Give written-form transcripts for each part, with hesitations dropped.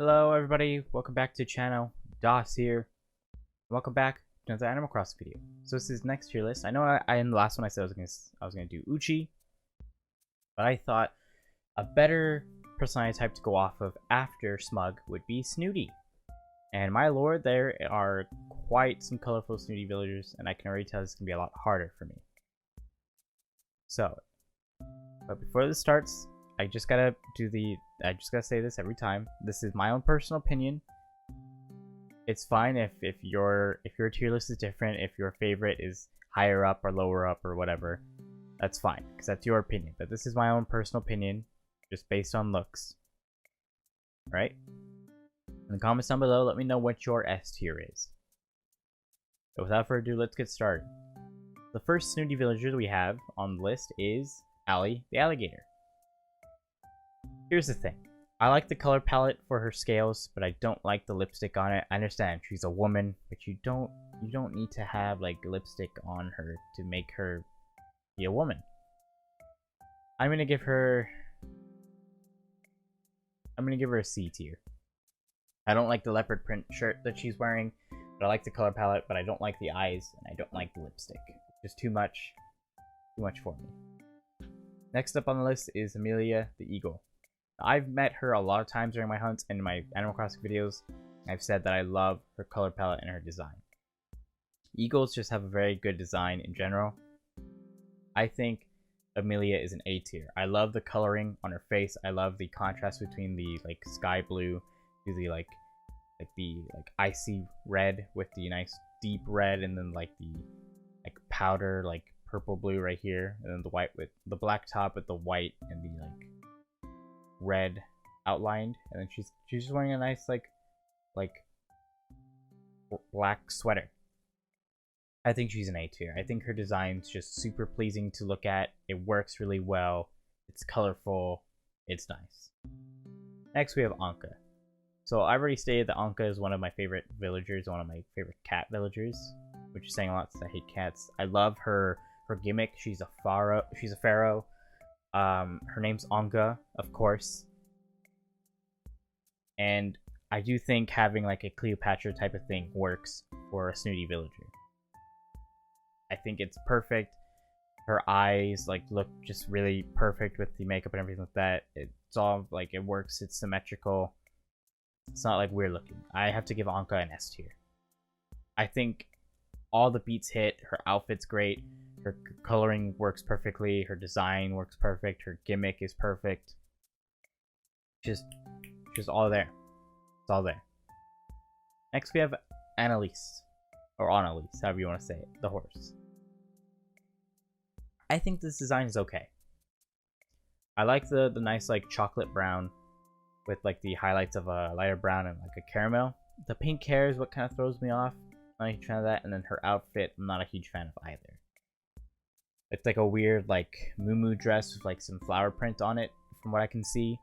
Hello everybody, welcome back to the channel. Das here. Welcome back to another Animal Crossing video. So this is next tier list. I know I in the last one I said I was gonna do Uchi, but I thought a better personality type to go off of after Smug would be Snooty. And my lord, there are quite some colorful Snooty villagers, and I can already tell this is gonna be a lot harder for me. So, but before this starts, I just gotta say this every time. This is my own personal opinion. It's fine if your tier list is different, if your favorite is higher up or lower up or whatever. That's fine, because that's your opinion. But this is my own personal opinion, just based on looks. Right? In the comments down below, let me know what your S tier is. So without further ado, let's get started. The first Snooty villager that we have on the list is Allie the alligator. Here's the thing. I like the color palette for her scales, but I don't like the lipstick on it. I understand she's a woman, but you don't need to have like lipstick on her to make her be a woman. I'm gonna give her a C tier. I don't like the leopard print shirt that she's wearing, but I like the color palette, but I don't like the eyes and I don't like the lipstick. Just too much for me. Next up on the list is Amelia the eagle. I've met her a lot of times during my hunts and in my Animal Crossing videos. I've said that I love her color palette and her design. Eagles just have a very good design in general. I think Amelia is an A tier. I love the coloring on her face. I love the contrast between the like sky blue to the like icy red with the nice deep red, and then like the like powder like purple blue right here, and then the white with the black top with the white and the like red outlined, and then she's just wearing a nice like black sweater. I think she's an A tier. I think her design's just super pleasing to look at. It works really well. It's colorful. It's nice. Next we have Anka. So I've already stated that Anka is one of my favorite villagers, one of my favorite cat villagers, which is saying a lot since I hate cats. I love her gimmick. She's a pharaoh. Her name's Anka, of course. And I do think having like a Cleopatra type of thing works for a Snooty villager. I think it's perfect. Her eyes like look just really perfect with the makeup and everything like that. It's all like it works. It's symmetrical. It's not like weird looking. I have to give Anka an S tier. I think all the beats hit. Her outfit's great. Her coloring works perfectly. Her design works perfect. Her gimmick is perfect. Just all there. It's all there. Next we have Analyse. Or Analyse, however you want to say it. The horse. I think this design is okay. I like the nice like chocolate brown with like the highlights of a lighter brown and like a caramel. The pink hair is what kind of throws me off. I'm not a huge fan of that. And then her outfit, I'm not a huge fan of either. It's like a weird like muumuu dress with like some flower print on it from what I can see.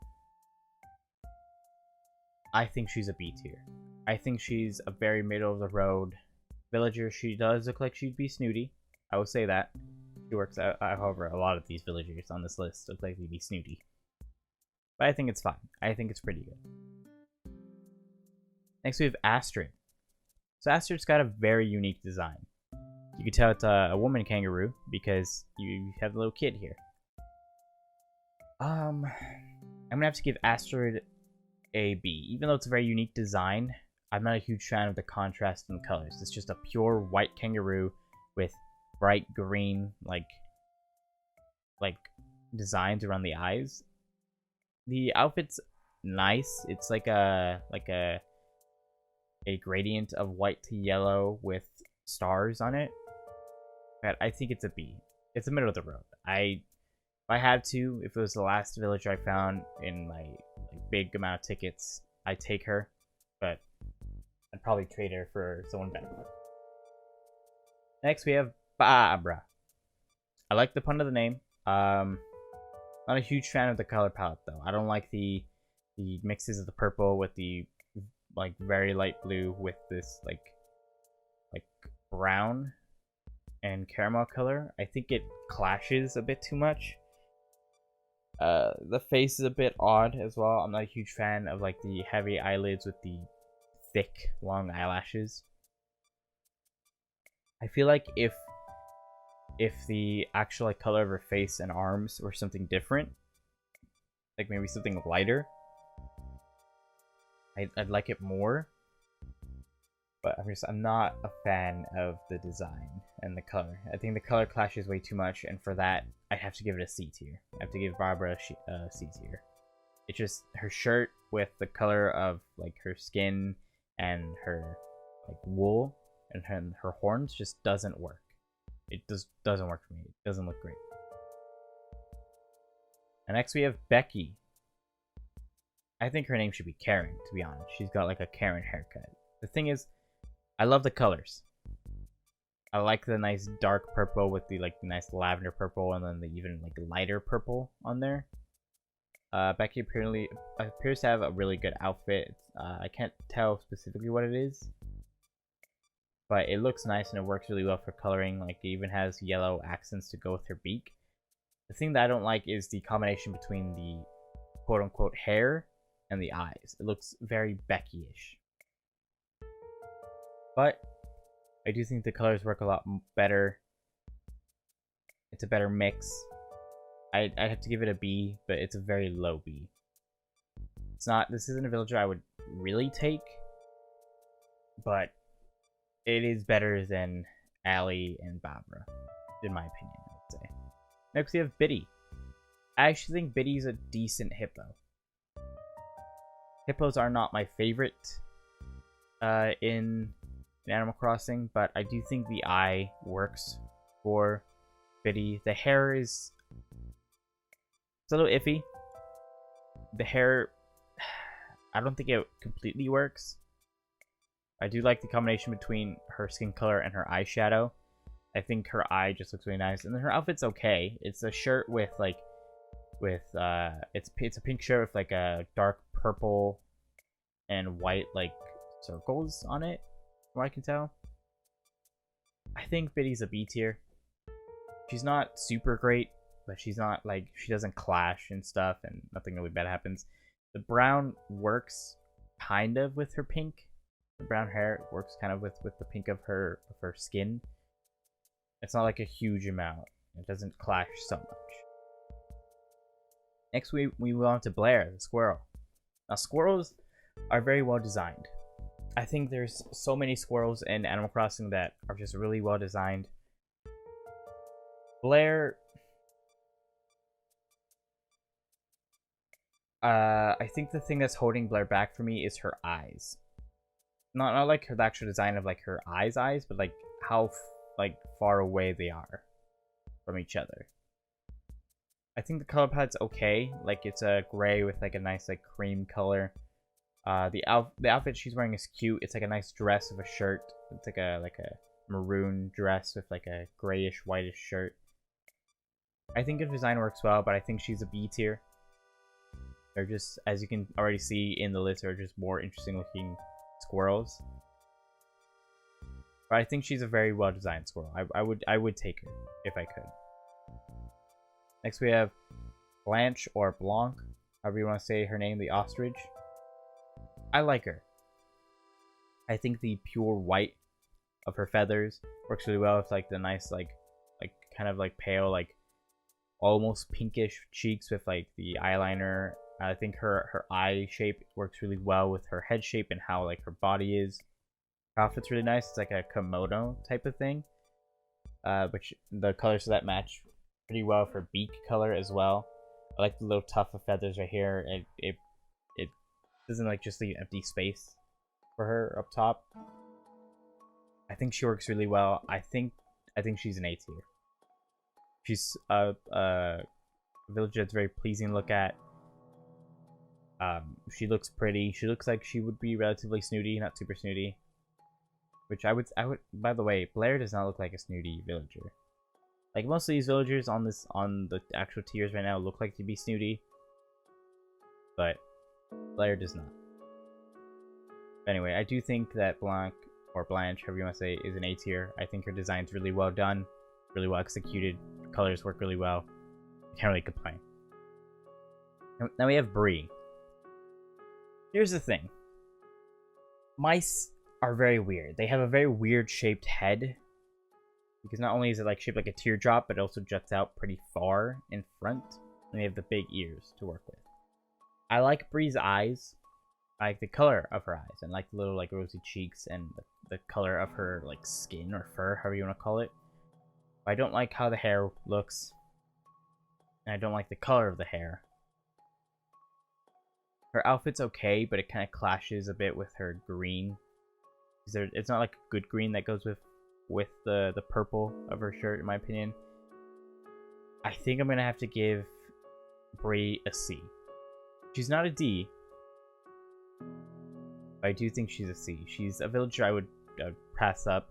I think she's a B tier. I think she's a very middle of the road villager. She does look like she'd be Snooty. I would say that. She works out. However, a lot of these villagers on this list look like they'd be Snooty. But I think it's fine. I think it's pretty good. Next we have Astrid. So Astrid's got a very unique design. You can tell it's a woman kangaroo because you have a little kid here. I'm gonna have to give Astrid a B. Even though it's a very unique design, I'm not a huge fan of the contrast in the colors. It's just a pure white kangaroo with bright green like designs around the eyes. The outfit's nice. It's like a gradient of white to yellow with stars on it. But I think it's a B. It's the middle of the road. If I had to, if it was the last villager I found in my big amount of tickets, I'd take her, but I'd probably trade her for someone better. Next we have Barbara. I like the pun of the name. Not a huge fan of the color palette though. I don't like the mixes of the purple with the like very light blue with this like brown and caramel color. I think it clashes a bit too much. The face is a bit odd as well. I'm not a huge fan of like the heavy eyelids with the thick, long eyelashes. I feel like if the actual like color of her face and arms were something different, like maybe something lighter, I'd like it more. But I'm not a fan of the design and the color. I think the color clashes way too much, and for that, I have to give it a C tier. I have to give Barbara a C tier. It's just her shirt with the color of like her skin and her like wool and her horns just doesn't work. It doesn't work for me. It doesn't look great. And next we have Becky. I think her name should be Karen, to be honest. She's got like a Karen haircut. The thing is, I love the colors. I like the nice dark purple with the like nice lavender purple and then the even like lighter purple on there. Becky appears to have a really good outfit. I can't tell specifically what it is, but it looks nice and it works really well for coloring. Like it even has yellow accents to go with her beak. The thing that I don't like is the combination between the quote-unquote hair and the eyes. It looks very Becky-ish. But I do think the colors work a lot better. It's a better mix. I'd have to give it a B, but it's a very low B. It's not. This isn't a villager I would really take, but it is better than Allie and Barbara, in my opinion, I would say. Next we have Biddy. I actually think Biddy's a decent hippo. Hippos are not my favorite in Animal Crossing, but I do think the eye works for Biddy. The hair is a little iffy. The hair, I don't think it completely works. I do like the combination between her skin color and her eyeshadow. I think her eye just looks really nice, and then her outfit's okay. It's a shirt with like, it's a pink shirt with like a dark purple and white like circles on it, from what I can tell. I think Biddy's a B tier. She's not super great, but she's not like, she doesn't clash and stuff, and nothing really bad happens. The brown works kind of with her pink. The brown hair works kind of with the pink of her skin. It's not like a huge amount. It doesn't clash so much. Next we move on to Blair, the squirrel. Now squirrels are very well designed. I think there's so many squirrels in Animal Crossing that are just really well designed. Blair, I think the thing that's holding Blair back for me is her eyes. Not like the actual design of like her eyes, but like how like far away they are from each other. I think the color palette's okay. Like it's a gray with like a nice like cream color. The outfit she's wearing is cute. It's like a nice dress with a shirt. It's like a maroon dress with like a grayish whitish shirt. I think the design works well, but I think she's a B tier. They're just, as you can already see in the list, are just more interesting looking squirrels. But I think she's a very well designed squirrel. I would take her if I could. Next we have Blanche or Blanc, however you want to say her name, the ostrich. I like her. I think the pure white of her feathers works really well with like the nice like kind of like pale like almost pinkish cheeks with like the eyeliner. I think her eye shape works really well with her head shape and how like her body is. Her outfit's really nice. It's like a kimono type of thing, which the colors of that match pretty well for beak color as well. I like the little tuft of feathers right here. It doesn't like just leave empty space for her up top. I think she works really well. I think she's an A tier. She's a villager that's very pleasing to look at. She looks pretty. She looks like she would be relatively snooty, not super snooty. Which I would. By the way, Blair does not look like a snooty villager. Like most of these villagers on the actual tiers right now look like to be snooty, but Blair does not. Anyway, I do think that Blanc or Blanche, however you want to say, is an A tier. I think her design's really well done, really well executed. Colors work really well. Can't really complain. Now we have Brie. Here's the thing. Mice are very weird. They have a very weird shaped head. Because not only is it like shaped like a teardrop, but it also juts out pretty far in front. And they have the big ears to work with. I like Brie's eyes. I like the color of her eyes. And like the little like rosy cheeks and the color of her like skin or fur, however you want to call it. But I don't like how the hair looks. And I don't like the color of the hair. Her outfit's okay, but it kind of clashes a bit with her green. It's not like good green that goes with the purple of her shirt, in my opinion. I think I'm going to have to give Brie a C. She's not a D. But I do think she's a C. She's a villager I would pass up.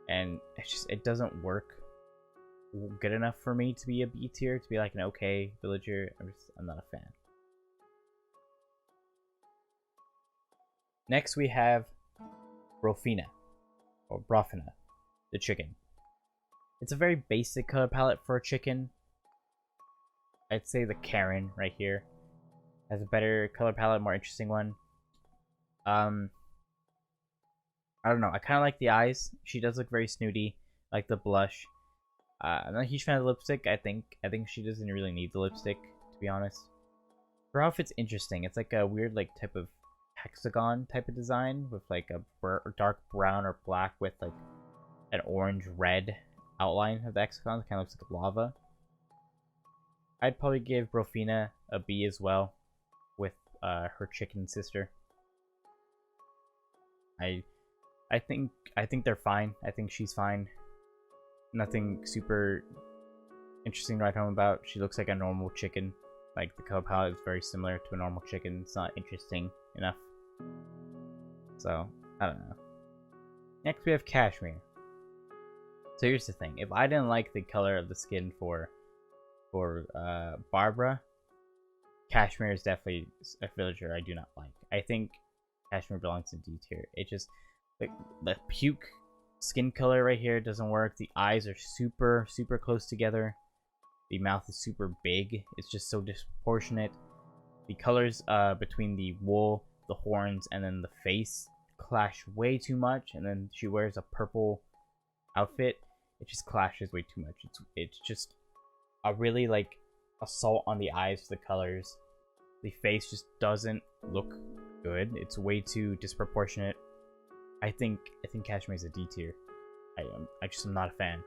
And it doesn't work good enough for me to be a B tier, to be like an okay villager. I'm not a fan. Next we have Broffina, or Broffina, the chicken. It's a very basic color palette for a chicken. I'd say the Karen right here has a better color palette, more interesting one. I don't know. I kind of like the eyes. She does look very snooty, like the blush. I'm not a huge fan of the lipstick. I think she doesn't really need the lipstick, to be honest. Her outfit's interesting. It's like a weird like type of hexagon type of design with like a dark brown or black with like an orange red outline of the hexagon. It kind of looks like lava. I'd probably give Broffina a B as well with her chicken sister. I think they're fine. I think she's fine. Nothing super interesting to write home about. She looks like a normal chicken. Like the color palette is very similar to a normal chicken. It's not interesting enough. So, I don't know. Next we have Cashmere. So here's the thing. If I didn't like the color of the skin for Barbara, Cashmere is definitely a villager I do not like. I think Cashmere belongs in D tier. It just, the puke skin color right here doesn't work. The eyes are super close together. The mouth is super big. It's just so disproportionate. The colors between the wool, the horns, and then the face clash way too much. And then she wears a purple outfit. It just clashes way too much. It's just a really like assault on the eyes for the colors. The face just doesn't look good. It's way too disproportionate. I think Cashmere is a D tier. I just am not a fan.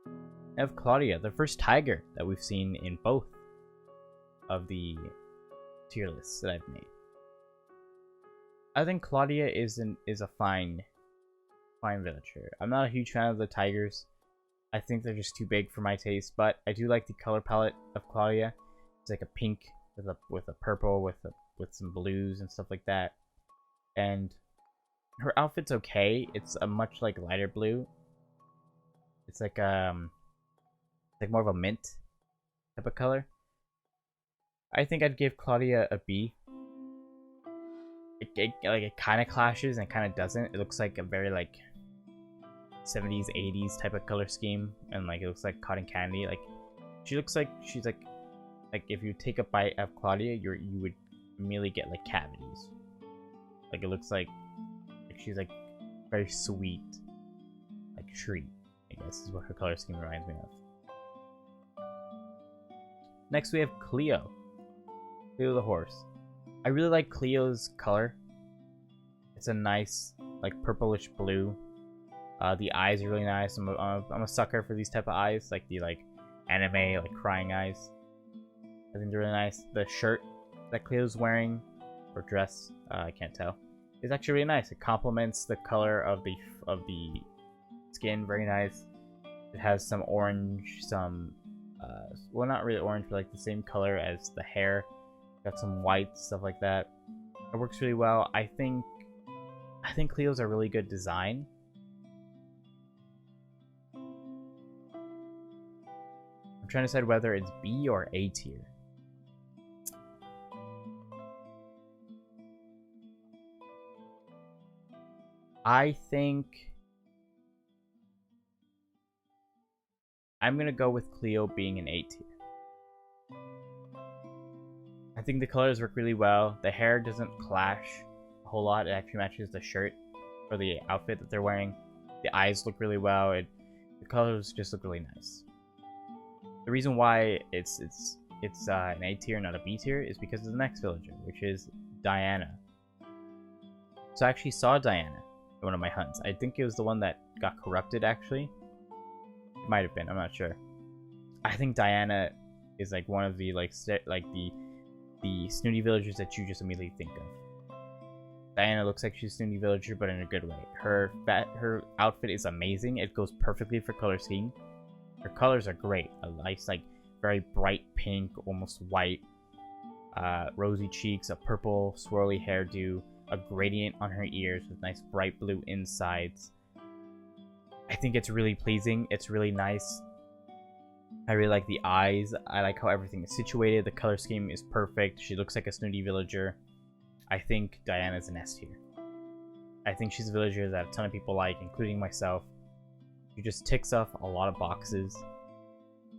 I have Claudia, the first tiger that we've seen in both of the tier lists that I've made. I think Claudia is a fine villager. I'm not a huge fan of the tigers. I think they're just too big for my taste, but I do like the color palette of Claudia. It's like a pink with a purple with some blues and stuff like that. And her outfit's okay. It's a much like lighter blue. It's like more of a mint type of color. I think I'd give Claudia a B. It kind of clashes and kind of doesn't. It looks like a very like 70s 80s type of color scheme, and like it looks like cotton candy. Like she looks like she's like if you take a bite of Claudia, you would immediately get like cavities. Like it looks like she's like very sweet, like treat, I guess is what her color scheme reminds me of. Next we have Cleo. Cleo the horse. I really like Cleo's color. It's a nice like purplish blue. The eyes are really nice. I'm a sucker for these type of eyes, like the like anime like crying eyes. I think they're really nice. The shirt that Cleo's wearing, or dress, I can't tell, is actually really nice. It complements the color of the skin very nice. It has some orange, some well, not really orange, but like the same color as the hair. Got some white stuff like that. It works really well. I think Cleo's a really good design. I'm trying to decide whether it's B or A tier. I think I'm gonna go with Cleo being an A tier. I think the colors work really well. The hair doesn't clash a whole lot. It actually matches the shirt or the outfit that they're wearing. The eyes look really well. The colors just look really nice. The reason why it's an A tier, not a B tier, is because of the next villager, which is Diana. So I actually saw Diana in one of my hunts. I think it was the one that got corrupted, actually. It might have been, I'm not sure. I think Diana is like one of the the snooty villagers that you just immediately think of. Diana looks like she's a snooty villager, but in a good way. Her outfit is amazing. It goes perfectly for color scheme. Her colors are great. A nice, like, very bright pink, almost white, rosy cheeks, a purple swirly hairdo, a gradient on her ears with nice bright blue insides. I think it's really pleasing. It's really nice. I really like the eyes. I like how everything is situated. The color scheme is perfect. She looks like a snooty villager. I think Diana's an S tier. I think she's a villager that a ton of people like, including myself. She just ticks off a lot of boxes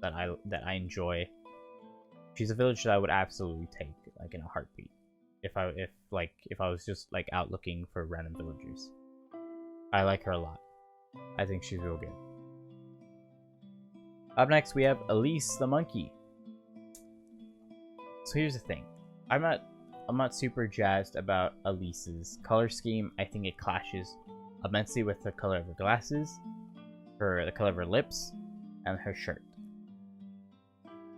that I enjoy. She's a villager that I would absolutely take, like, in a heartbeat. If I was just like out looking for random villagers. I like her a lot. I think she's real good. Up next, we have Elise the monkey. So here's the thing. I'm not super jazzed about Elise's color scheme. I think it clashes immensely with the color of her glasses, the color of her lips, and her shirt.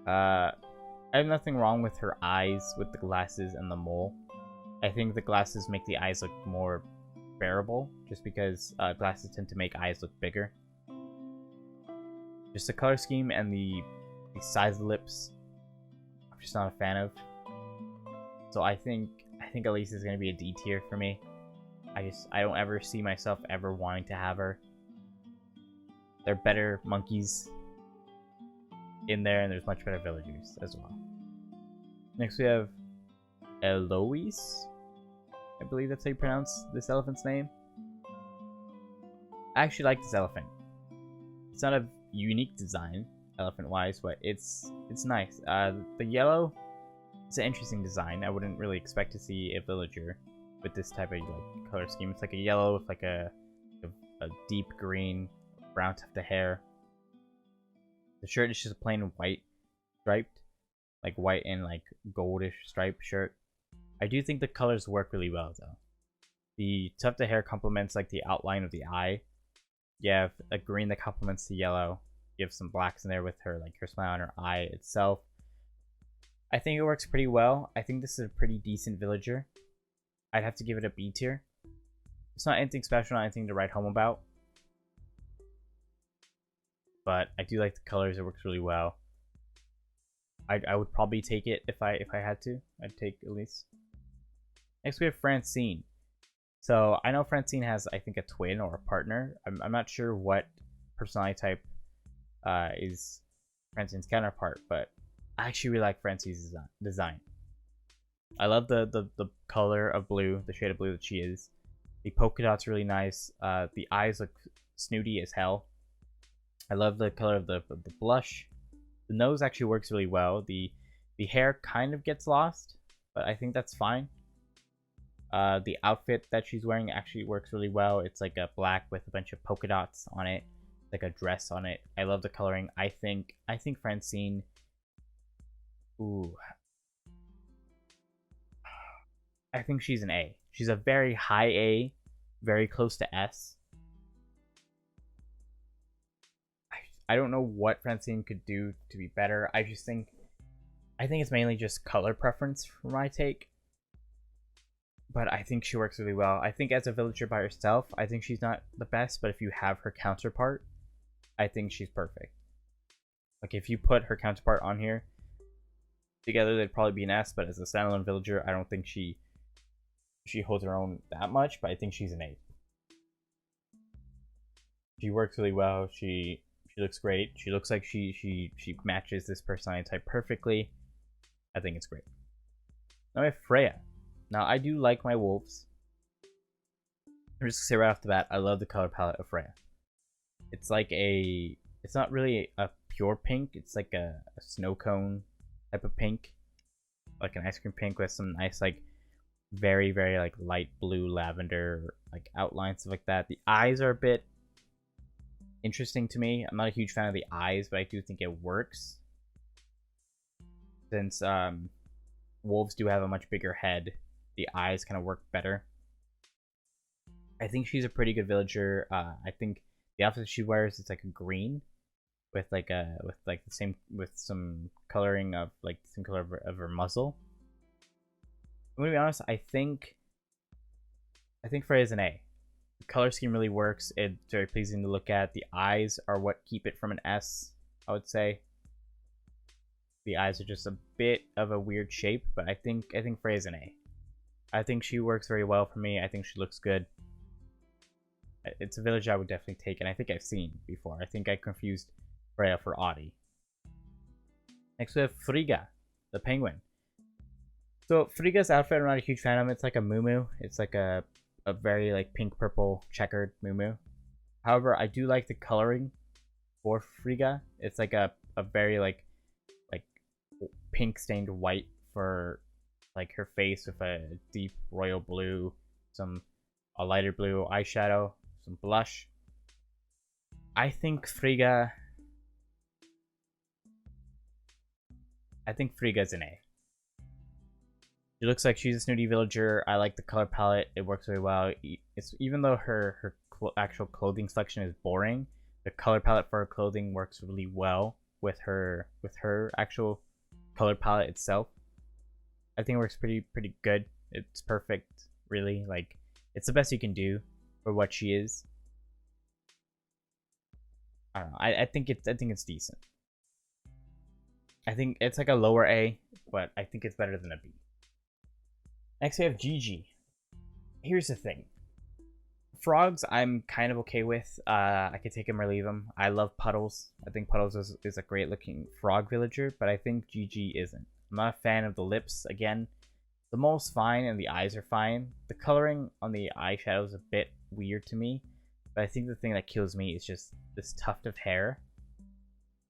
I have nothing wrong with her eyes, with the glasses and the mole. I think the glasses make the eyes look more bearable, just because glasses tend to make eyes look bigger. Just the color scheme and the size of the lips, I'm just not a fan of. So I think Elise is gonna be a D tier for me. I don't ever see myself ever wanting to have her. There are better monkeys in there, and there's much better villagers as well. Next we have Eloise. I believe that's how you pronounce this elephant's name. I actually like this elephant. It's not a unique design, elephant-wise, but it's nice. The yellow is an interesting design. I wouldn't really expect to see a villager with this type of like color scheme. It's like a yellow with like a deep green, brown tuft of hair. The shirt is just a plain white striped, like white and like goldish striped shirt. I do think the colors work really well though. The tuft of hair complements like the outline of the eye. You have a green that complements the yellow. You have some blacks in there with her, like her smile on her eye itself. I think it works pretty well. I think this is a pretty decent villager. I'd have to give it a B tier. It's not anything special, not anything to write home about. But I do like the colors. It works really well. I would probably take it if I had to. I'd take Elise. Next we have Francine. So I know Francine has, I think, a twin or a partner. I'm not sure what personality type is Francine's counterpart, but I actually really like Francine's design. I love the color of blue, the shade of blue that she is. The polka dot's really nice. The eyes look snooty as hell. I love the color of the blush. The nose actually works really well. The hair kind of gets lost, but I think that's fine. The outfit that she's wearing actually works really well. It's like a black with a bunch of polka dots on it, like a dress on it. I love the coloring. I think Francine. Ooh. I think she's an A. She's a very high A, very close to S. I don't know what Francine could do to be better. I think it's mainly just color preference for my take. But I think she works really well. I think as a villager by herself, I think she's not the best, but if you have her counterpart, I think she's perfect. Like if you put her counterpart on here together, they'd probably be an S, but as a standalone villager, I don't think she holds her own that much, but I think she's an A. She works really well. She looks great. She looks like she matches this personality type perfectly. I think it's great. Now we have Freya. Now I do like my wolves. I'm just gonna say right off the bat, I love the color palette of Freya. It's like it's not really a pure pink. It's like a snow cone type of pink. like an ice cream pink with some nice like very like light blue lavender like outlines, stuff like that. The eyes are a bit interesting to me. I'm not a huge fan of the eyes, but I do think it works since wolves do have a much bigger head. The eyes kind of work better. I think she's a pretty good villager. I think the outfit she wears is like a green with like the same with some coloring of like the same color of her muzzle. I'm gonna be honest. I think Freya's an A. The color scheme really works. It's very pleasing to look at. The eyes are what keep it from an S, I would say. The eyes are just a bit of a weird shape, but I think Freya's an A. I think she works very well for me. I think she looks good. It's a village I would definitely take, and I think I've seen before. I think I confused Freya for Audie. Next we have Friga, the penguin. So Friga's outfit, I'm not a huge fan of. It's like a muumuu. It's like a very like pink purple checkered muumuu. However, I do like the coloring for Friga. It's like a very like pink stained white for like her face with a deep royal blue, a lighter blue eyeshadow, some blush. I think Friga's an A. She looks like she's a snooty villager. I like the color palette. It works very well. Even though her actual clothing selection is boring, the color palette for her clothing works really well with her actual color palette itself. I think it works pretty good. It's perfect, really. Like, it's the best you can do for what she is. I don't know. I think it's decent. I think it's like a lower A, but I think it's better than a B. Next we have Gigi. Here's the thing. Frogs I'm kind of okay with. I could take him or leave him. I love Puddles. I think Puddles is a great looking frog villager, but I think Gigi isn't. I'm not a fan of the lips again. The mole's fine and the eyes are fine. The coloring on the eyeshadow is a bit weird to me, but I think the thing that kills me is just this tuft of hair.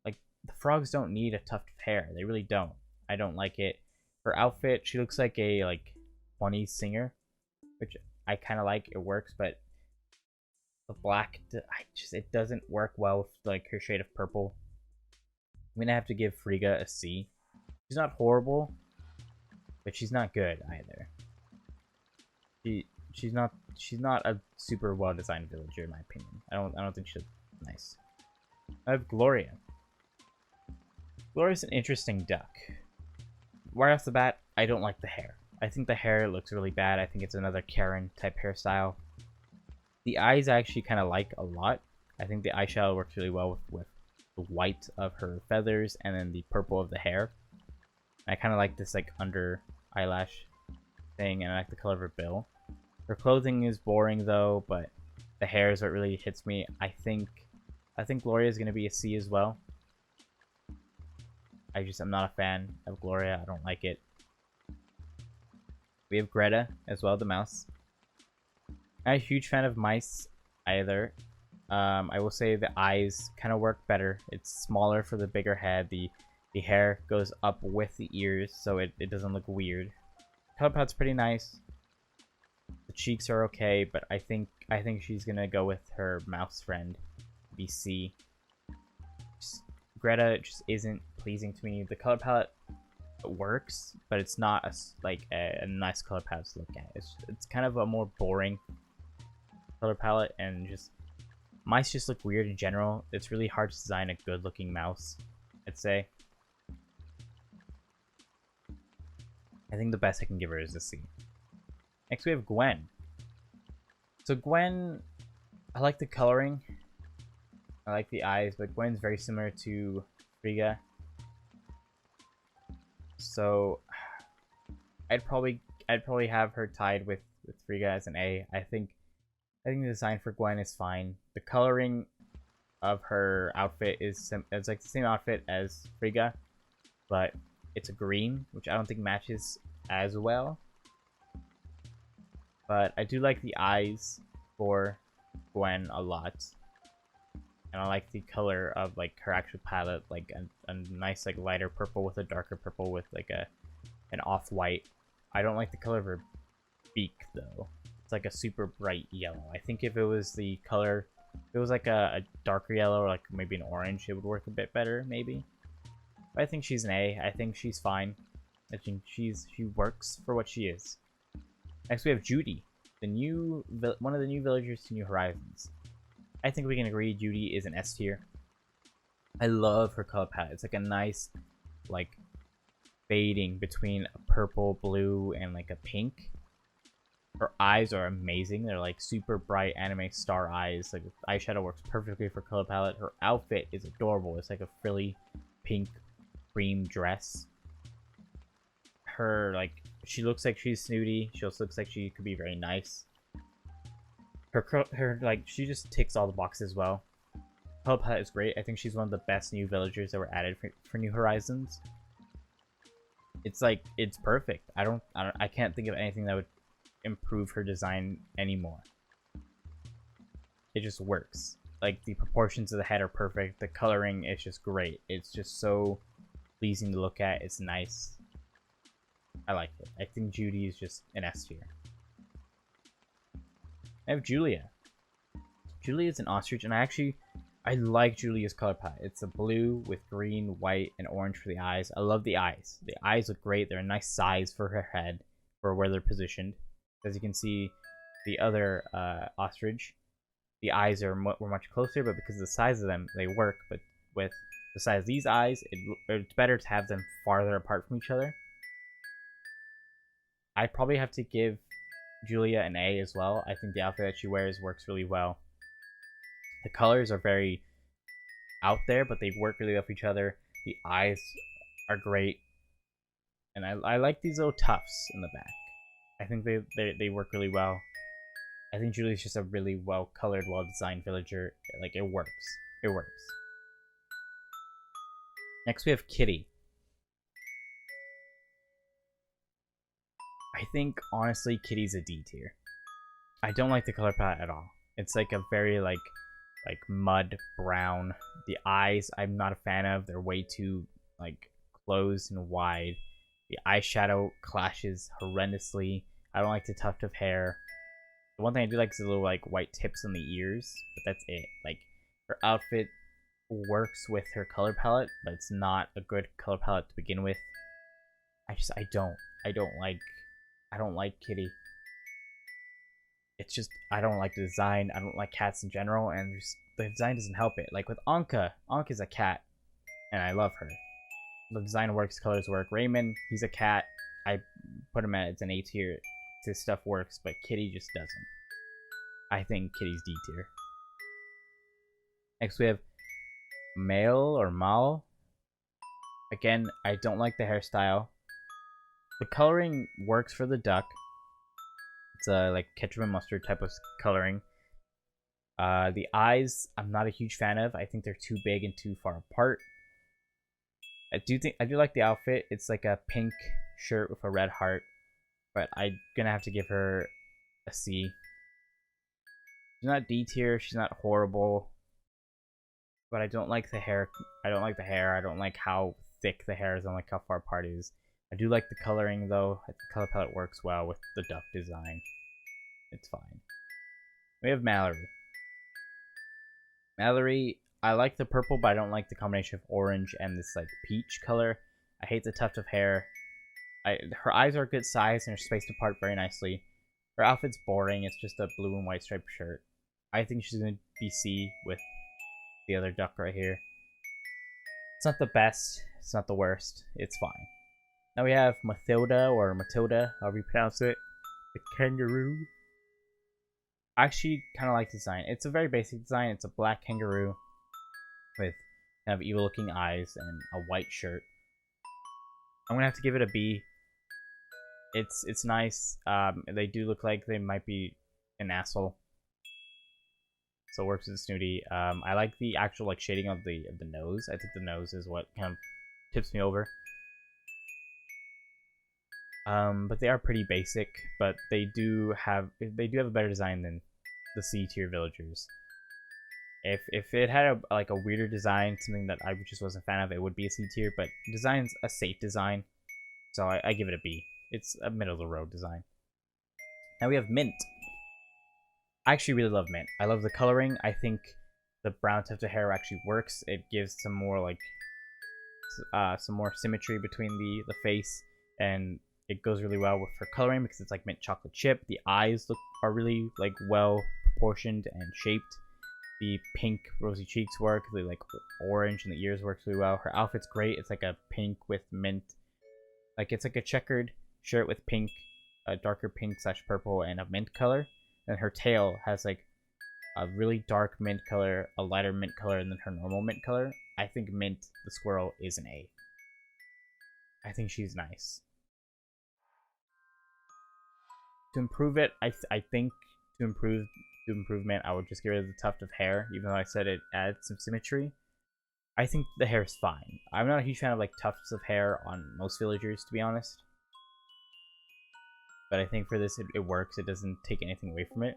Like, the frogs don't need a tuft of hair. They really don't. I don't like it. Her outfit, she looks like a 20s singer, which I kind of like. It works, but the black, it doesn't work well with like her shade of purple. I'm gonna have to give Friga a C. She's not horrible, but she's not good either. She's not a super well designed villager in my opinion. I don't think she's nice. I have Gloria. Gloria's an interesting duck. Right off the bat, I don't like the hair. I think the hair looks really bad. I think it's another Karen type hairstyle. The eyes I actually kind of like a lot. I think the eyeshadow works really well with the white of her feathers and then the purple of the hair. I kind of like this like under eyelash thing, and I like the color of her bill. Her clothing is boring though, but the hair is what really hits me. I think Gloria is going to be a C as well. I'm not a fan of Gloria. I don't like it. We have Greta as well, the mouse. I'm not a huge fan of mice either. I will say the eyes kind of work better. It's smaller for the bigger head. The hair goes up with the ears, so it doesn't look weird. Color palette's pretty nice. The cheeks are okay, but I think she's gonna go with her mouse friend, BC. Greta just isn't pleasing to me. The color palette works, but it's not a nice color palette to look at. It's kind of a more boring color palette, and just mice just look weird in general. It's really hard to design a good looking mouse, I'd say. I think the best I can give her is a C. Next we have Gwen. So Gwen, I like the coloring. I like the eyes, but Gwen's very similar to Friga. So I'd probably have her tied with Friga as an A. I think the design for Gwen is fine. The coloring of her outfit is it's like the same outfit as Friga, but it's a green, which I don't think matches as well. But I do like the eyes for Gwen a lot. And I like the color of like her actual palette, like a nice like lighter purple with a darker purple with like a an off-white. I don't like the color of her beak, though. It's like a super bright yellow. I think if it was the color, if it was like a darker yellow or like maybe an orange, it would work a bit better, maybe. But I think she's an A. I think she's fine. I think she works for what she is. Next we have Judy, one of the new villagers to New Horizons. I think we can agree Judy is an S tier. I love her color palette. It's like a nice, like, fading between a purple, blue, and like a pink. Her eyes are amazing. They're like super bright anime star eyes. Like eyeshadow works perfectly for color palette. Her outfit is adorable. It's like a frilly pink cream dress. Her, like, she looks like she's snooty. She also looks like she could be very nice. Her like, she just ticks all the boxes well. Color palette is great. I think she's one of the best new villagers that were added for New Horizons. It's like, it's perfect. I can't think of anything that would improve her design anymore. It just works. Like, the proportions of the head are perfect. The coloring is just great. It's just so pleasing to look at. It's nice. I like it. I think Judy is just an S tier. I have Julia. Julia is an ostrich, and I like Julia's color palette. It's a blue with green, white, and orange for the eyes. I love the eyes. The eyes look great. They're a nice size for her head, for where they're positioned. As you can see, the other ostrich, the eyes were much closer, but because of the size of them, they work. But with the size of these eyes, it's better to have them farther apart from each other. I probably have to give Julia an A as well. I think the outfit that she wears works really well. The colors are very out there, but they work really well for each other. The eyes are great. And I like these little tufts in the back. I think they work really well. I think Julie's just a really well-colored, well-designed villager. Like, it works. It works. Next we have Kitty. I think, honestly, Kitty's a D tier. I don't like the color palette at all. It's like a very, like mud brown. The eyes, I'm not a fan of. They're way too, like, closed and wide. The eyeshadow clashes horrendously. I don't like the tuft of hair. The one thing I do like is the little, like, white tips on the ears, but that's it. Like, her outfit works with her color palette, but it's not a good color palette to begin with. I don't like Kitty. It's just, I don't like the design. I don't like cats in general, and just, the design doesn't help it. Like with Anka's a cat, and I love her. The design works, colors work. Raymond, he's a cat. I put him at, it's an A tier. His stuff works, but Kitty just doesn't. I think Kitty's D tier. Next we have Mal. Again, I don't like the hairstyle. The coloring works for the duck. It's like ketchup and mustard type of coloring. The eyes, I'm not a huge fan of. I think they're too big and too far apart. I do like the outfit. It's like a pink shirt with a red heart, but I'm gonna have to give her a C. She's not D tier. She's not horrible, but I don't like the hair. I don't like the hair. I don't like how thick the hair is. I don't like how far apart it is. I do like the coloring though. The color palette works well with the duck design. It's fine. We have Mallory. Mallory, I like the purple, but I don't like the combination of orange and this like peach color. I hate the tuft of hair. Her eyes are a good size and are spaced apart very nicely. Her outfit's boring. It's just a blue and white striped shirt. I think she's going to be C with the other duck right here. It's not the best. It's not the worst. It's fine. Now we have Mathilda, or Matilda, however you pronounce it. The kangaroo. I actually kind of like the design. It's a very basic design. It's a black kangaroo with kind of evil-looking eyes and a white shirt. I'm gonna have to give it a B. It's nice. They do look like they might be an asshole, so it works with Snooty. I like the actual like shading of the nose. I think the nose is what kind of tips me over. But they are pretty basic. But they do have a better design than the C tier villagers. If it had a weirder design, something that I just wasn't a fan of, it would be a C tier. But design's a safe design, So I give it a B. It's a middle of the road design. Now we have Mint. I actually really love Mint. I love the coloring. I think the brown tuft of hair actually works. It gives some more like some more symmetry between the face, and it goes really well with her coloring because it's like mint chocolate chip. The eyes are really like well proportioned and shaped. The pink rosy cheeks work. The like orange and the ears works really well. Her outfit's great. It's like a pink with mint, like it's like a checkered shirt with pink, a darker pink / purple, and a mint color. And her tail has like a really dark mint color, a lighter mint color, and then her normal mint color. I think Mint the squirrel is an A. I think she's nice. To improve it, I think to improve Mint, I would just get rid of the tuft of hair, even though I said it adds some symmetry. I think the hair is fine. I'm not a huge fan of like tufts of hair on most villagers, to be honest. But I think for this, it works. It doesn't take anything away from it.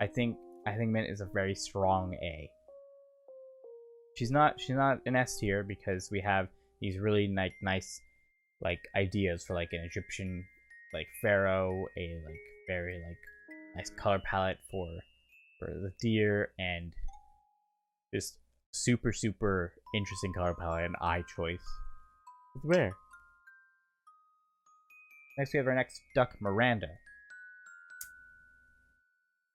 I think Mint is a very strong A. She's not an S tier because we have these really nice like ideas for like an Egyptian like pharaoh, a like very like nice color palette for the deer, and just super interesting color palette and eye choice. It's rare. Next we have our next duck, Miranda.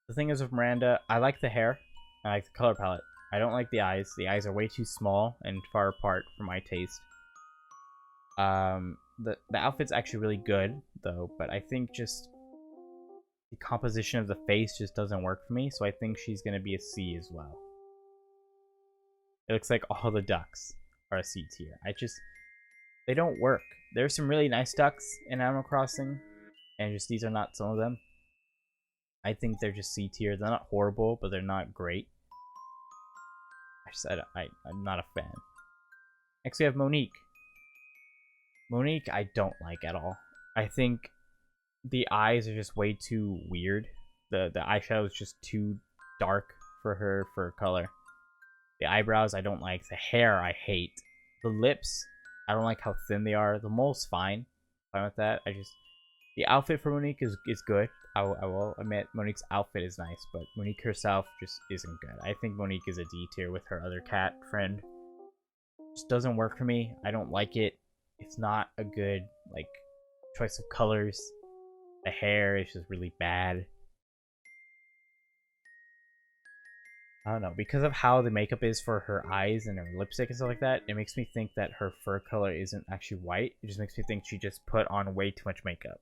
The thing is with Miranda, I like the hair, I like the color palette. I don't like the eyes. The eyes are way too small and far apart for my taste. The outfit's actually really good though, but I think just the composition of the face just doesn't work for me, so I think she's gonna be a C as well. It looks like all the ducks are a C tier. They don't work. There's some really nice ducks in Animal Crossing, and just these are not some of them. I think they're just C tier. They're not horrible, but they're not great. I'm not a fan. Next we have Monique. Monique I don't like at all. I think the eyes are just way too weird. The eyeshadow is just too dark for her for color. The eyebrows I don't like. The hair I hate. The lips, I don't like how thin they are. The mole's fine. Fine with that. The outfit for Monique is good. I will admit Monique's outfit is nice, but Monique herself just isn't good. I think Monique is a D tier with her other cat friend. Just doesn't work for me. I don't like it. It's not a good like choice of colors. The hair is just really bad. I don't know, because of how the makeup is for her eyes and her lipstick and stuff like that, it makes me think that her fur color isn't actually white. It just makes me think she just put on way too much makeup.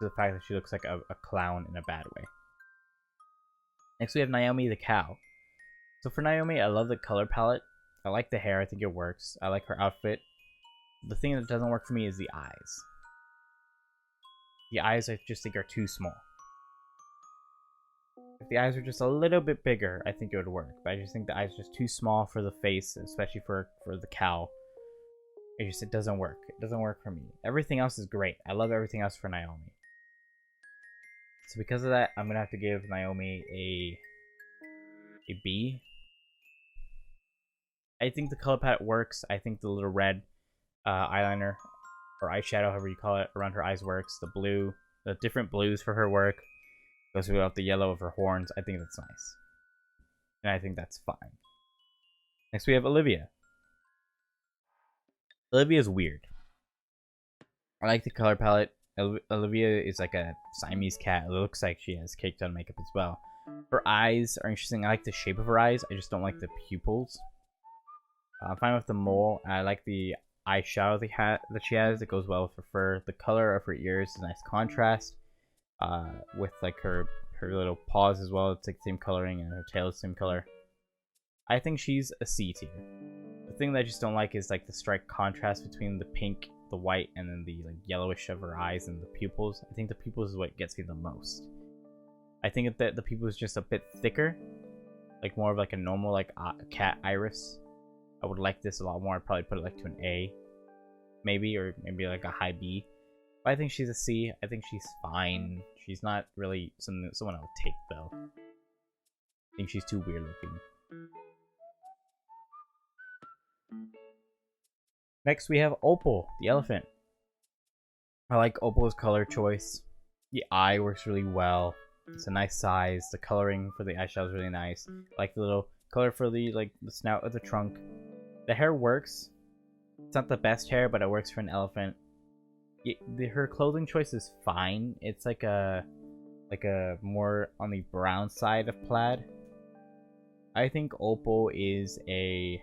The fact that she looks like a clown in a bad way. Next we have Naomi the cow. So for Naomi, I love the color palette. I like the hair. I think it works. I like her outfit. The thing that doesn't work for me is the eyes. The eyes I just think are too small. If the eyes were just a little bit bigger, I think it would work. But I just think the eyes are just too small for the face, especially for the cow. It doesn't work. It doesn't work for me. Everything else is great. I love everything else for Naomi. So because of that, I'm gonna have to give Naomi a B. I think the color palette works. I think the little red eyeliner or eyeshadow, however you call it, around her eyes works. The blue, the different blues for her work. Goes without the yellow of her horns. I think that's nice. And I think that's fine. Next we have Olivia. Olivia's weird. I like the color palette. Olivia is like a Siamese cat. It looks like she has caked on makeup as well. Her eyes are interesting. I like the shape of her eyes. I just don't like the pupils. I'm fine with the mole. I like the eyeshadow that she has. It goes well with her fur. The color of her ears is a nice contrast. With like her little paws as well. It's like the same coloring, and her tail is the same color. I think she's a C tier. The thing that I just don't like is like the strike contrast between the pink, the white, and then the like yellowish of her eyes and the pupils. I think the pupils is what gets me the most. I think that the pupil is just a bit thicker, like more of like a normal like cat iris. I would like this a lot more. I'd probably put it like to an A, maybe, or maybe like a high B. But I think she's a C. I think she's fine. She's not really someone I would take though. I think she's too weird looking. Next we have Opal, the elephant. I like Opal's color choice. The eye works really well. It's a nice size. The coloring for the eyeshadow is really nice. I like the little color for the snout of the trunk. The hair works. It's not the best hair, but it works for an elephant. Her clothing choice is fine. It's like a more on the brown side of plaid. I think Opal is a...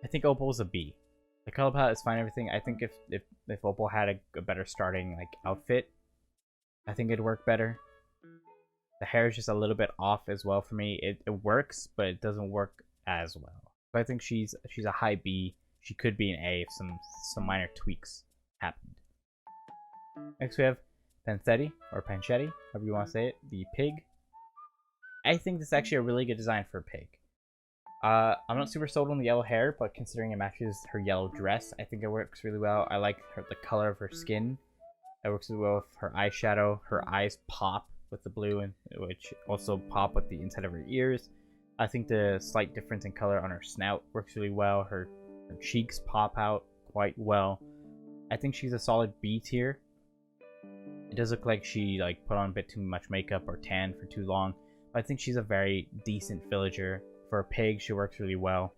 I think Opal's a B. The color palette is fine, everything. I think if Opal had a better starting outfit, I think it'd work better. The hair is just a little bit off as well for me. It works, but it doesn't work as well. So I think she's a high B. She could be an A if some minor tweaks happened. Next we have Pancetti, or Panchetti, however you want to say it, the pig. I think this is actually a really good design for a pig. I'm not super sold on the yellow hair, but considering it matches her yellow dress, I think it works really well. I like the color of her skin. It works really well with her eyeshadow. Her eyes pop with the blue, and which also pop with the inside of her ears. I think the slight difference in color on her snout works really well. Her cheeks pop out quite well. I think she's a solid B tier. It does look like she put on a bit too much makeup or tan for too long. But I think she's a very decent villager. For a pig, she works really well.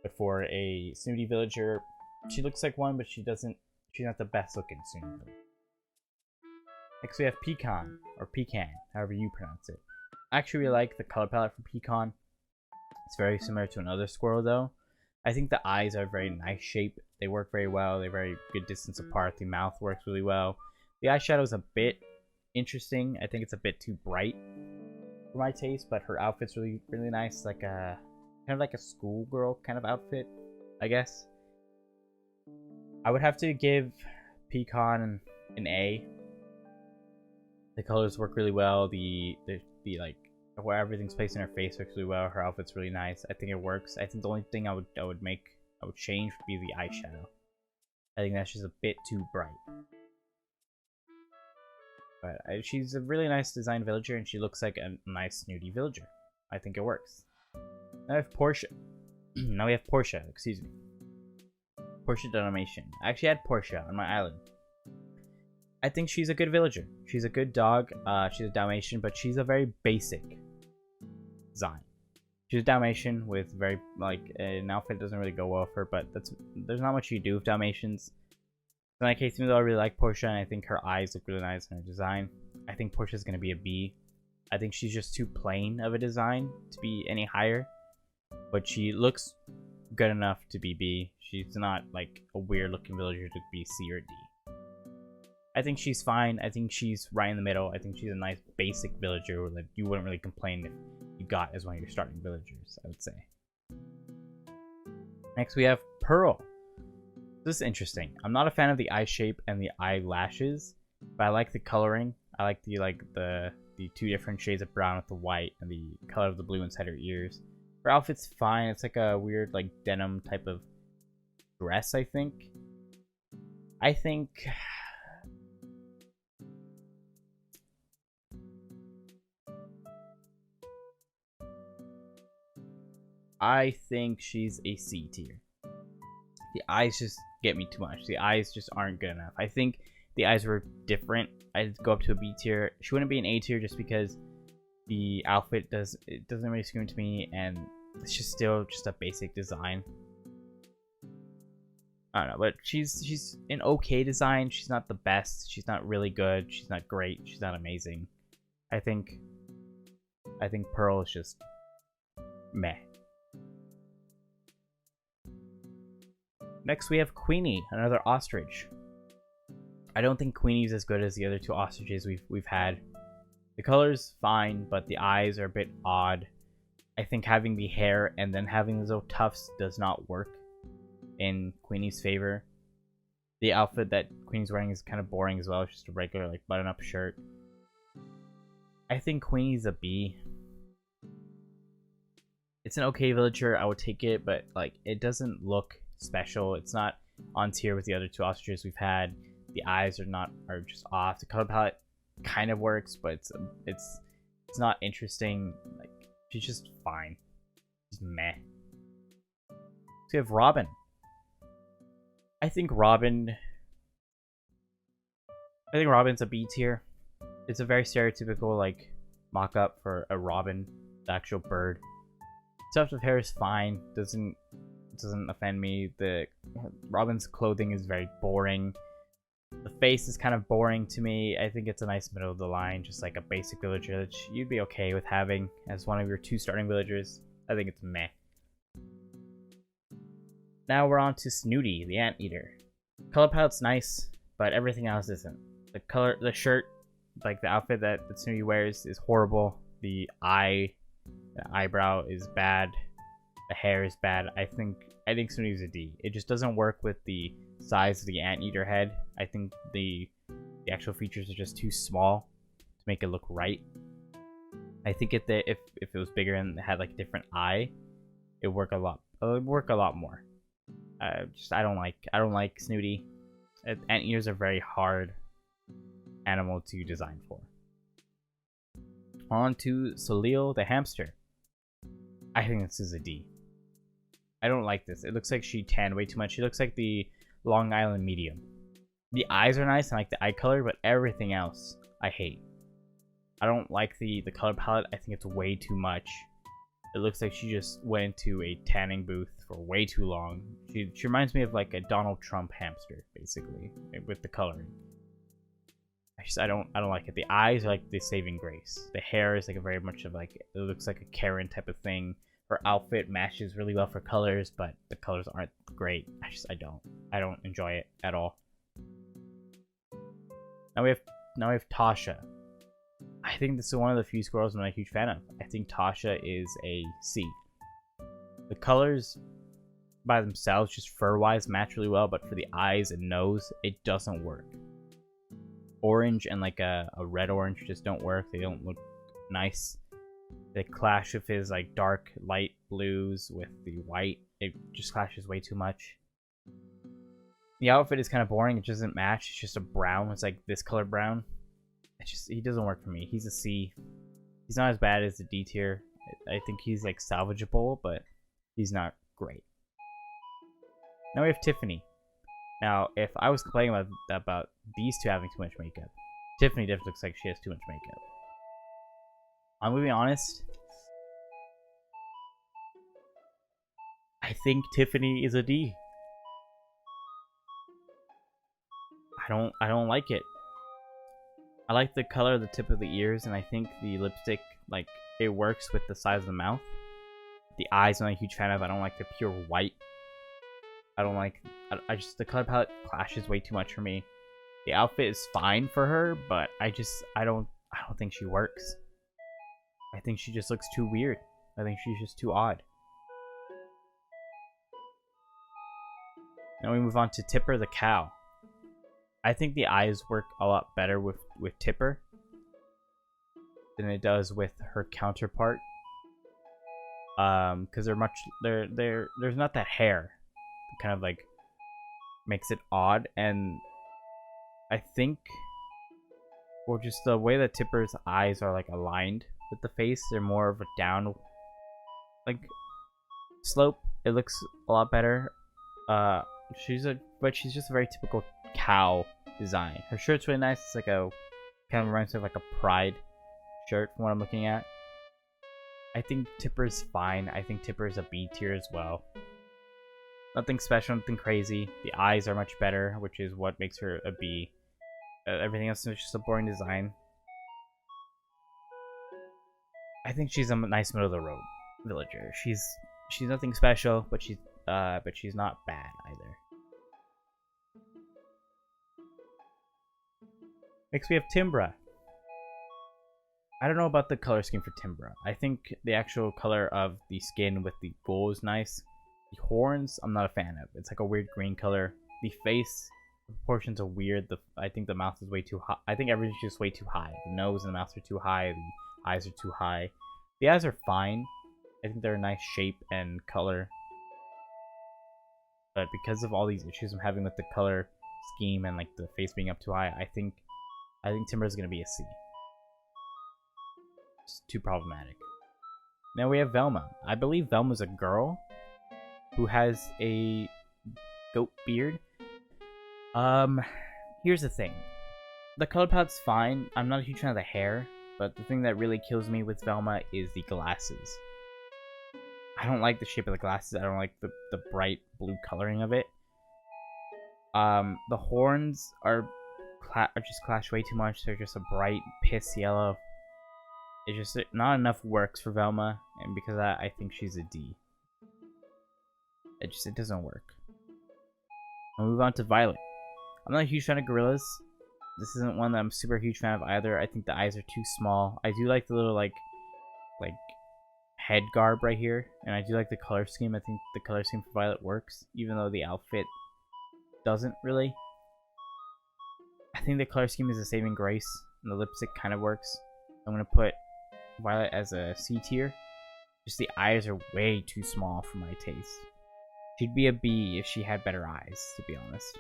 But for a snooty villager, she looks like one, but she's not the best looking snooty villager. Next we have Pecan, or Pecan, however you pronounce it. I actually really like the color palette for Pecan. It's very similar to another squirrel though. I think the eyes are a very nice shape. They work very well. They're very good distance apart. The mouth works really well. The eyeshadow is a bit interesting. I think it's a bit too bright for my taste, but her outfit's really nice. Kind of like a schoolgirl kind of outfit, I guess. I would have to give Pecan an A. The colors work really well. The where everything's placed in her face works really well. Her outfit's really nice. I think it works. I think the only thing I would change would be the eyeshadow. I think that's just a bit too bright. But she's a really nice designed villager, and she looks like a nice snooty villager. I think it works. Now we have Portia. Now we have Portia, excuse me. Portia Dalmatian. I actually had Portia on my island. I think she's a good villager. She's a good dog. She's a Dalmatian, but she's a very basic design. She's a Dalmatian with very, an outfit doesn't really go well for her, but there's not much you do with Dalmatians. In that case, even though I really like Portia, and I think her eyes look really nice in her design, I think Portia's going to be a B. I think she's just too plain of a design to be any higher, but she looks good enough to be B. She's not a weird looking villager to be C or D. I think she's fine. I think she's right in the middle. I think she's a nice basic villager that you wouldn't really complain if you got as one of your starting villagers, I would say. Next we have Purrl. This is interesting. I'm not a fan of the eye shape and the eyelashes, but I like the coloring. I like the two different shades of brown with the white and the color of the blue inside her ears. Her outfit's fine. It's like a weird denim type of dress, I think. I think she's a C tier. The eyes just get me too much. The eyes just aren't good enough. I think the eyes were different. I'd go up to a B tier. She wouldn't be an A tier just because the outfit doesn't really scream to me, and it's just still just a basic design. I don't know, but she's an okay design. She's not the best. She's not really good. She's not great. She's not amazing. I think Purrl is just meh. Next we have Queenie, another ostrich. I don't think Queenie's as good as the other two ostriches we've had. The color's fine, but the eyes are a bit odd. I think having the hair and then having those little tufts does not work in Queenie's favor. The outfit that Queenie's wearing is kind of boring as well. It's just a regular button-up shirt. I think Queenie's a B. It's an okay villager. I would take it, but it doesn't look special. It's not on tier with the other two ostriches we've had. The eyes are just off. The color palette kind of works, but it's not interesting. She's just fine. Just meh. So we have Robin. I think Robin's a B tier. It's a very stereotypical like mock-up for a robin, the actual bird. Stuff with hair is fine. Doesn't offend me. The Robin's clothing is very boring. The face is kind of boring to me. I think it's a nice middle of the line, just like a basic villager that you'd be okay with having as one of your 2 starting villagers. I think it's meh. Now we're on to Snooty, the anteater. Color palette's nice, but everything else isn't. The shirt, like the outfit that Snooty wears is horrible. The eyebrow is bad. The hair is bad. I think Snooty's a D. It just doesn't work with the size of the anteater head. I think the actual features are just too small to make it look right. I think if it was bigger and had like a different eye, it would work a lot more. I don't like Snooty. Anteaters are very hard animal to design for. On to Solio the hamster. I think this is a D. I don't like this. It looks like she tanned way too much. She looks like the Long Island medium. The eyes are nice. I like the eye color, but everything else I hate. I don't like the color palette. I think it's way too much. It looks like she just went into a tanning booth for way too long. She reminds me of like a Donald Trump hamster, basically, with the coloring. I don't like it. The eyes are like the saving grace. The hair is like a very much of like, it looks like a Karen type of thing. Her outfit matches really well for colors, but the colors aren't great. I don't enjoy it at all. Now we have Tasha. I think this is one of the few squirrels I'm not a huge fan of. I think Tasha is a C. The colors by themselves, just fur-wise, match really well, but for the eyes and nose, it doesn't work. Orange and like a red orange just don't work. They don't look nice. The clash of his like dark light blues with the white, it just clashes way too much. The outfit is kind of boring. It doesn't match. It's just a brown. It's like this color brown. He doesn't work for me. He's a C. He's not as bad as the D tier. I think he's like salvageable, but he's not great. Now we have Tiffany. Now, if I was complaining about these two having too much makeup, Tiffany definitely looks like she has too much makeup. I'm gonna be honest. I think Tiffany is a D. I don't like it. I like the color of the tip of the ears, and I think the lipstick, like, it works with the size of the mouth. The eyes I'm not a huge fan of. I don't like the pure white. I just, the color palette clashes way too much for me. The outfit is fine for her, but I don't think she works. I think she just looks too weird. I think she's just too odd. Now we move on to Tipper the cow. I think the eyes work a lot better with Tipper than it does with her counterpart. Because there's not that hair. It kind of like makes it odd, and I think, well, just the way that Tipper's eyes are like aligned with the face, they're more of a down like slope. It looks a lot better. But she's just a very typical cow design. Her shirt's really nice. It's like a kind of reminds me of like a pride shirt from what I'm looking at. I think Tipper's fine. I think Tipper's a B tier as well. Nothing special, nothing crazy. The eyes are much better, which is what makes her a B. Everything else is just a boring design. I think she's a nice middle of the road villager. She's nothing special, but she's not bad either. Next we have Timbra. I don't know about the color scheme for Timbra. I think the actual color of the skin with the wool is nice. The horns, I'm not a fan of. It's like a weird green color. The face, the proportions are weird. I think the mouth is way too high. I think everything's just way too high. The nose and the mouth are too high. The eyes are too high. The eyes are fine. I think they're a nice shape and color. But because of all these issues I'm having with the color scheme and like the face being up too high, I think Timbra's gonna be a C. It's too problematic. Now we have Velma. I believe Velma's a girl who has a goat beard. Here's the thing. The color palette's fine. I'm not a huge fan of the hair, but the thing that really kills me with Velma is the glasses. I don't like the shape of the glasses. I don't like the bright blue coloring of it. The horns are just clash way too much. They're just a bright piss yellow. It's just not enough works for Velma, and because of that, I think she's a D. It doesn't work. I'll move on to Violet. I'm not a huge fan of gorillas. This isn't one that I'm super huge fan of either. I think the eyes are too small. I do like the little like head garb right here, and I do like the color scheme. I think the color scheme for Violet works, even though the outfit doesn't really. I think the color scheme is a saving grace, and the lipstick kind of works. I'm gonna put Violet as a C tier. Just the eyes are way too small for my taste. She'd be a B if she had better eyes, to be honest.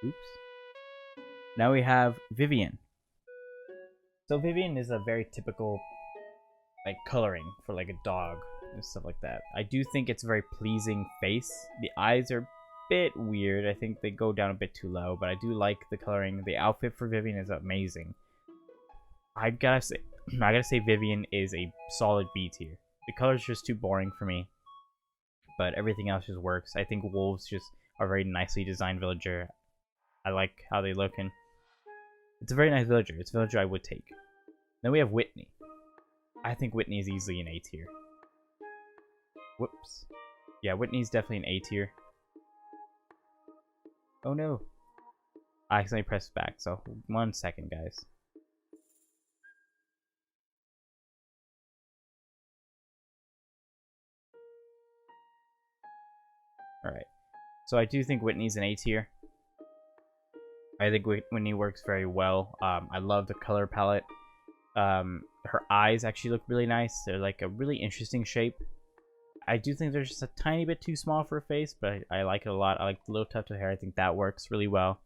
Oops. Now we have Vivian. So Vivian is a very typical like coloring for like a dog and stuff like that. I do think it's a very pleasing face. The eyes are a bit weird. I think they go down a bit too low, but I do like the coloring. The outfit for Vivian is amazing. I gotta say Vivian is a solid B tier. The color's just too boring for me, but everything else just works. I think wolves just are a very nicely designed villager. I like how they look, and it's a very nice villager. It's a villager I would take. Then we have Whitney. I think Whitney is easily an A tier. Whoops. Yeah, Whitney's definitely an A tier. Oh no. I accidentally pressed back, so 1 second, guys. Alright. So I do think Whitney's an A tier. I think Whitney works very well. I love the color palette. Her eyes actually look really nice. They're like a really interesting shape. I do think they're just a tiny bit too small for her face, but I like it a lot. I like the little tuft of hair. I think that works really well.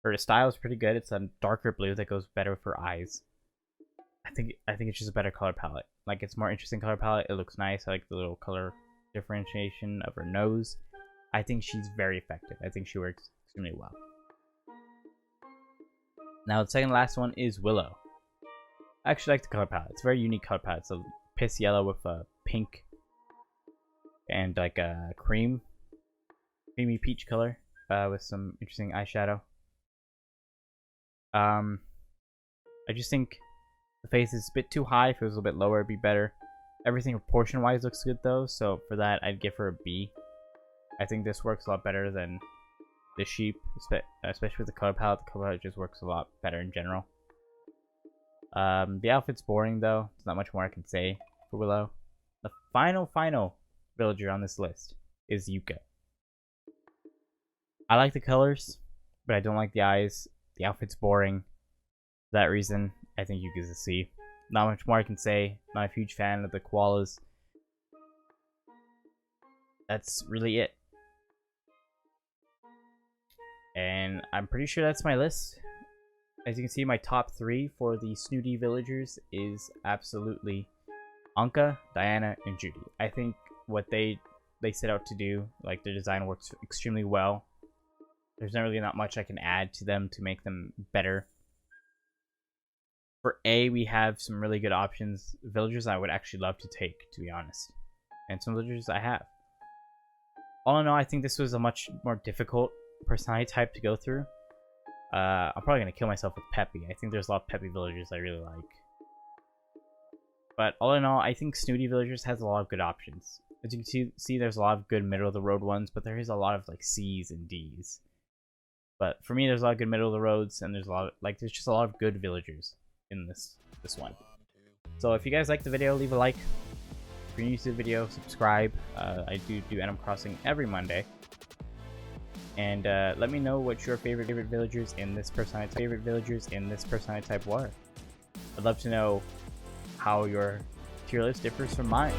Her style is pretty good. It's a darker blue that goes better with her eyes. I think it's just a better color palette. Like, it's more interesting color palette. It looks nice. I like the little color differentiation of her nose. I think she's very effective. I think she works extremely well. Now, the second last one is Willow. I actually like the color palette. It's a very unique color palette. It's a piss yellow with a pink and like a creamy peach color with some interesting eyeshadow. I just think the face is a bit too high. If it was a little bit lower, it'd be better. Everything proportion-wise looks good though, so for that, I'd give her a B. I think this works a lot better than the sheep, especially with the color palette. The color palette just works a lot better in general. The outfit's boring though. There's not much more I can say for Willow. The final villager on this list is Yuka. I like the colors, but I don't like the eyes. The outfit's boring. For that reason, I think Yuka's a C. Not much more I can say. Not a huge fan of the koalas. That's really it. And I'm pretty sure that's my list. As you can see, my top 3 for the Snooty villagers is absolutely Anka, Diana, and Judy. I think what they set out to do, like their design works extremely well. There's not really not much I can add to them to make them better. For A, we have some really good options. Villagers I would actually love to take, to be honest. And some villagers I have. All in all, I think this was a much more difficult personality type to go through. I'm probably going to kill myself with Peppy. I think there's a lot of Peppy villagers I really like. But all in all, I think Snooty villagers has a lot of good options. As you can see there's a lot of good middle of the road ones, but there is a lot of like C's and D's. But for me, there's a lot of good middle of the roads, and there's a lot of, there's just a lot of good villagers in this one. So if you guys like the video, leave a like. If you're new to the video, subscribe. I do Animal Crossing every Monday. And let me know what your favorite villagers in this personality type were. I'd love to know how your tier list differs from mine.